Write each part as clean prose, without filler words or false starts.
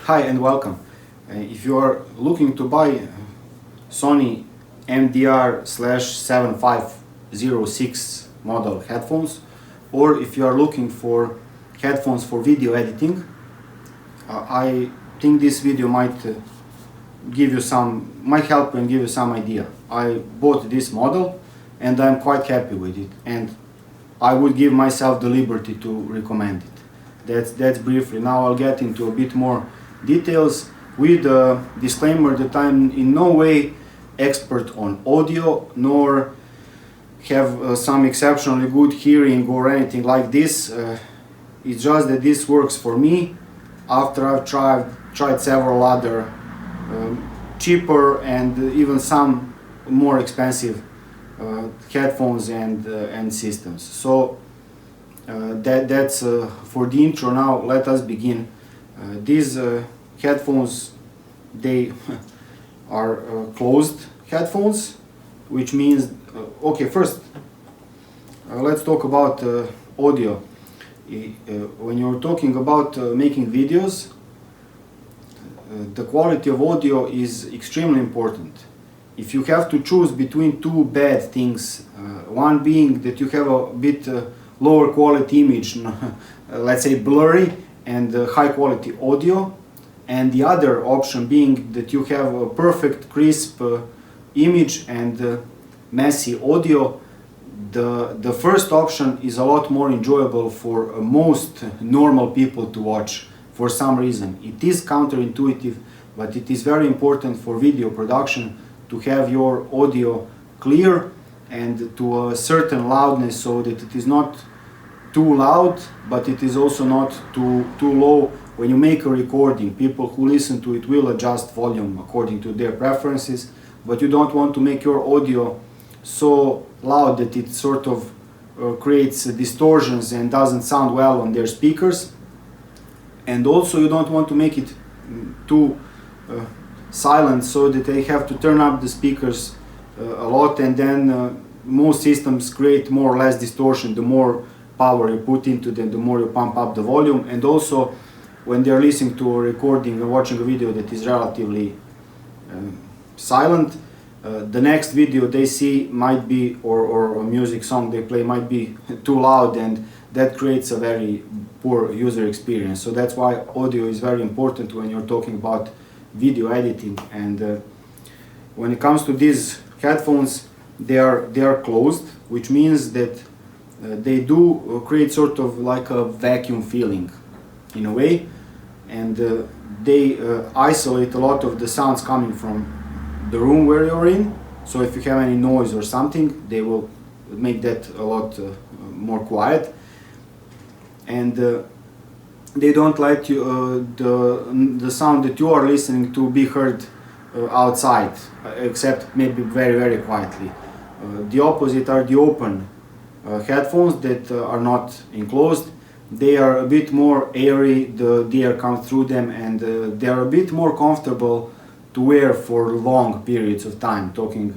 Hi and welcome. If you are looking to buy Sony MDR-7506 model headphones, or if you are looking for headphones for video editing, I think this video might help and give you some idea. I bought this model and I'm quite happy with it, and I would give myself the liberty to recommend it. That's briefly. Now I'll get into a bit more details with a disclaimer that I'm in no way expert on audio, nor have some exceptionally good hearing or anything like this. It's just that this works for me after I've tried several other cheaper and even some more expensive headphones and systems. So that's for the intro. Now let us begin. These headphones, they are closed headphones, which means okay, first let's talk about audio. When you're talking about making videos, the quality of audio is extremely important. If you have to choose between two bad things, one being that you have a bit lower quality image, let's say blurry, and high quality audio, and the other option being that you have a perfect crisp image and messy audio, the first option is a lot more enjoyable for most normal people to watch for some reason. It is counterintuitive, but it is very important for video production to have your audio clear and to a certain loudness, so that it is not too loud, but it is also not too low. When you make a recording, people who listen to it will adjust volume according to their preferences, but you don't want to make your audio so loud that it sort of creates distortions and doesn't sound well on their speakers. And also you don't want to make it too silent so that they have to turn up the speakers a lot, and then most systems create more or less distortion. The more power you put into them, the more you pump up the volume. And also when they're listening to a recording or watching a video that is relatively silent, the next video they see might be, or a music song they play might be too loud, and that creates a very poor user experience. So that's why audio is very important when you're talking about video editing. And when it comes to these headphones, they are closed, which means that they do create sort of like a vacuum feeling in a way, and they isolate a lot of the sounds coming from the room where you're in. So if you have any noise or something, they will make that a lot more quiet, and they don't let you, the sound that you are listening to be heard outside, except maybe very, very quietly. The opposite are the open headphones that are not enclosed. They are a bit more airy, the air comes through them, and they are a bit more comfortable to wear for long periods of time, talking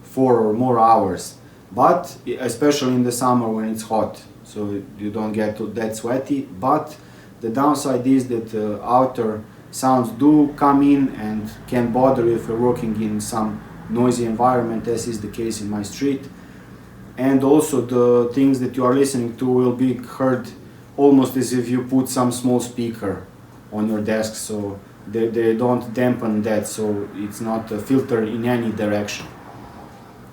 4 or more hours, but especially in the summer when it's hot, so you don't get that sweaty. But the downside is that outer sounds do come in and can bother you if you're working in some noisy environment, as is the case in my street. And also the things that you are listening to will be heard almost as if you put some small speaker on your desk, so they don't dampen that, so it's not a filter in any direction.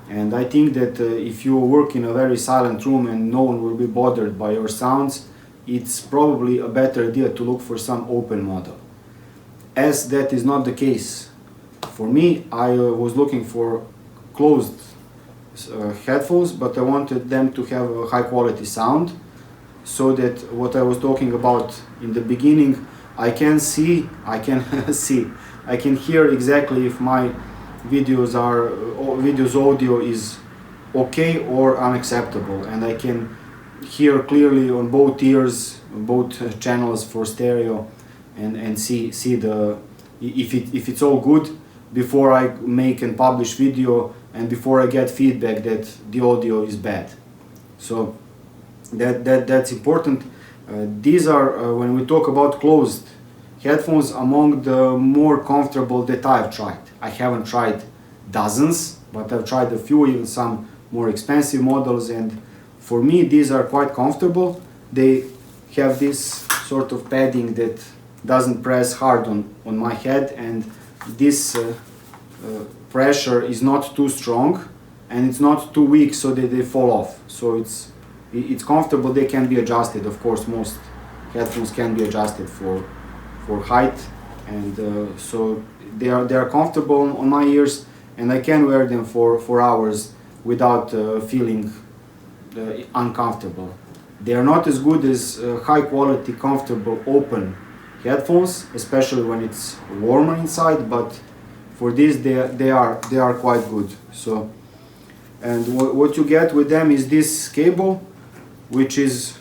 And I think that if you work in a very silent room and no one will be bothered by your sounds, it's probably a better idea to look for some open model. As that is not the case for me, I was looking for closed headphones, but I wanted them to have a high quality sound, so that what I was talking about in the beginning, I can hear exactly if my videos audio is okay or unacceptable, and I can hear clearly on both ears, both channels for stereo, and see the if it's all good before I make and publish video, and before I get feedback that the audio is bad. So that's important. These are when we talk about closed headphones among the more comfortable that I've tried. I haven't tried dozens, but I've tried a few, even some more expensive models, and for me these are quite comfortable. They have this sort of padding that doesn't press hard on my head, and this pressure is not too strong and it's not too weak so that they fall off. So it's comfortable. They can be adjusted. Of course, most headphones can be adjusted for height, and so they are comfortable on my ears, and I can wear them for hours without feeling uncomfortable. They are not as good as high quality, comfortable, open headphones, especially when it's warmer inside, but for this they are quite good. So, and what you get with them is this cable, which is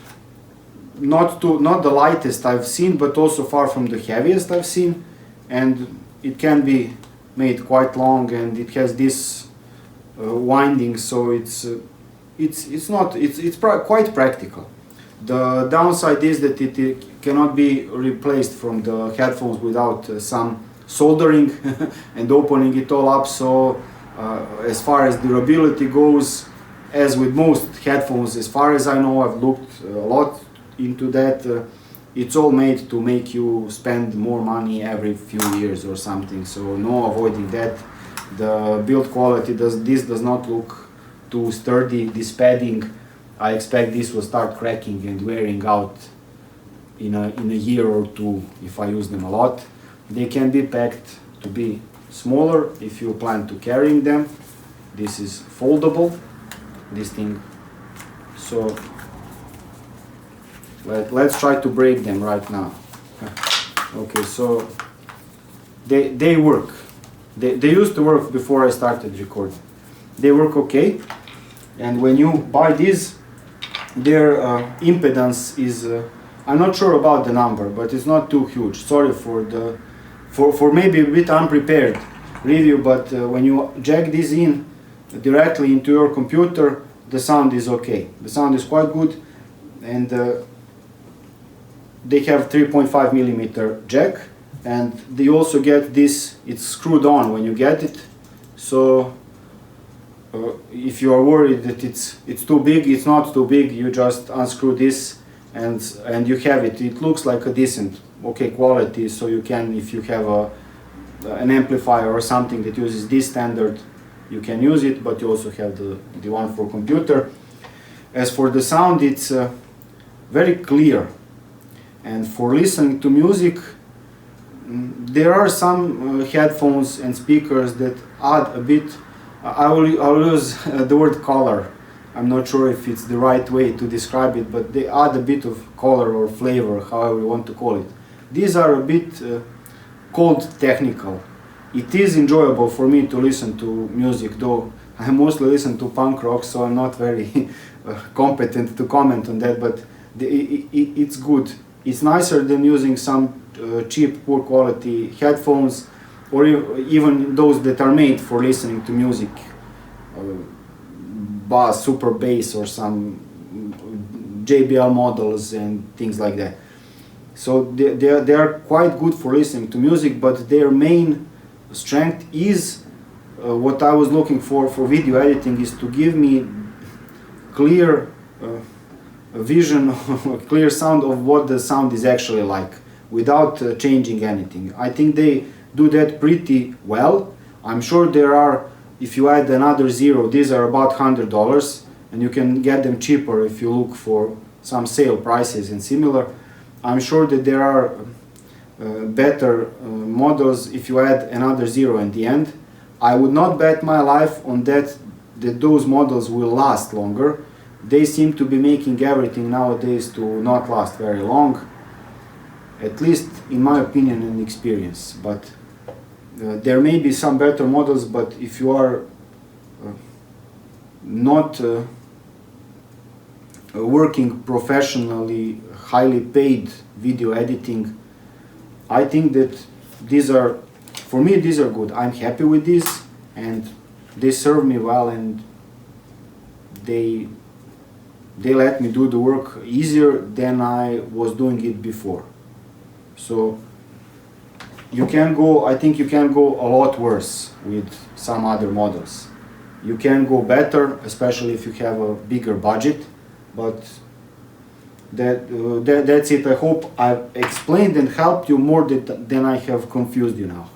not the lightest I've seen, but also far from the heaviest I've seen, and it can be made quite long, and it has this winding, so it's quite practical. The downside is that it cannot be replaced from the headphones without some soldering and opening it all up. So as far as durability goes, as with most headphones, as far as I know, I've looked a lot into that, it's all made to make you spend more money every few years or something, so no avoiding that. The build quality does not look too sturdy. This padding, I expect this will start cracking and wearing out in a year or two if I use them a lot. They can be packed to be smaller if you plan to carrying them. This is foldable, this thing. So let's try to break them right now. Okay, so they work. They used to work before I started recording. They work okay, and when you buy these, their impedance is I'm not sure about the number, but it's not too huge. Sorry for maybe a bit unprepared review, but when you jack this in directly into your computer, the sound is okay. The sound is quite good, and they have 3.5 millimeter jack, and they also get this, it's screwed on when you get it, so if you are worried that it's too big, it's not too big. You just unscrew this and you have it. It looks like a decent, okay quality, so you can, if you have an amplifier or something that uses this standard, you can use it, but you also have the one for computer. As for the sound, it's very clear, and for listening to music, there are some headphones and speakers that add a bit, I'll use the word color. I'm not sure if it's the right way to describe it, but they add a bit of color or flavor, however you want to call it. These are a bit cold technical. It is enjoyable for me to listen to music, though I mostly listen to punk rock, so I'm not very competent to comment on that, but it's good. It's nicer than using some cheap, poor quality headphones, or even those that are made for listening to music, super bass or some JBL models and things like that. So they are quite good for listening to music, but their main strength is what I was looking for video editing, is to give me clear vision, clear sound of what the sound is actually like, without changing anything. I think they do that pretty well. I'm sure there are, if you add another zero, these are about $100, and you can get them cheaper if you look for some sale prices and similar. I'm sure that there are better models if you add another zero in the end. I would not bet my life on that those models will last longer. They seem to be making everything nowadays to not last very long, at least in my opinion and experience. But there may be some better models, but if you are not working professionally, highly paid video editing, I think that these are, for me, these are good. I'm happy with these, and they serve me well, and they let me do the work easier than I was doing it before. So you can go, I think you can go a lot worse with some other models. You can go better, especially if you have a bigger budget, but that's it. I hope I've explained and helped you more than I have confused you now.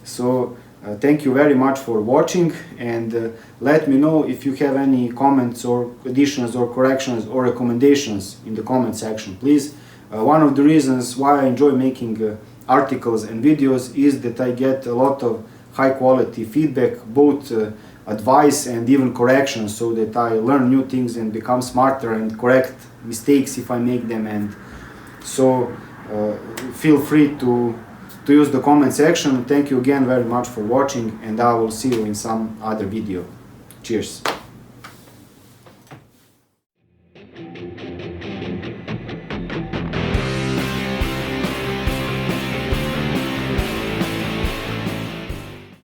So thank you very much for watching, and let me know if you have any comments or additions or corrections or recommendations in the comment section, please. One of the reasons why I enjoy making articles and videos is that I get a lot of high quality feedback, both advice and even corrections, so that I learn new things and become smarter and correct mistakes if I make them. And so feel free to use the comment section. Thank you again very much for watching, and I will see you in some other video. Cheers.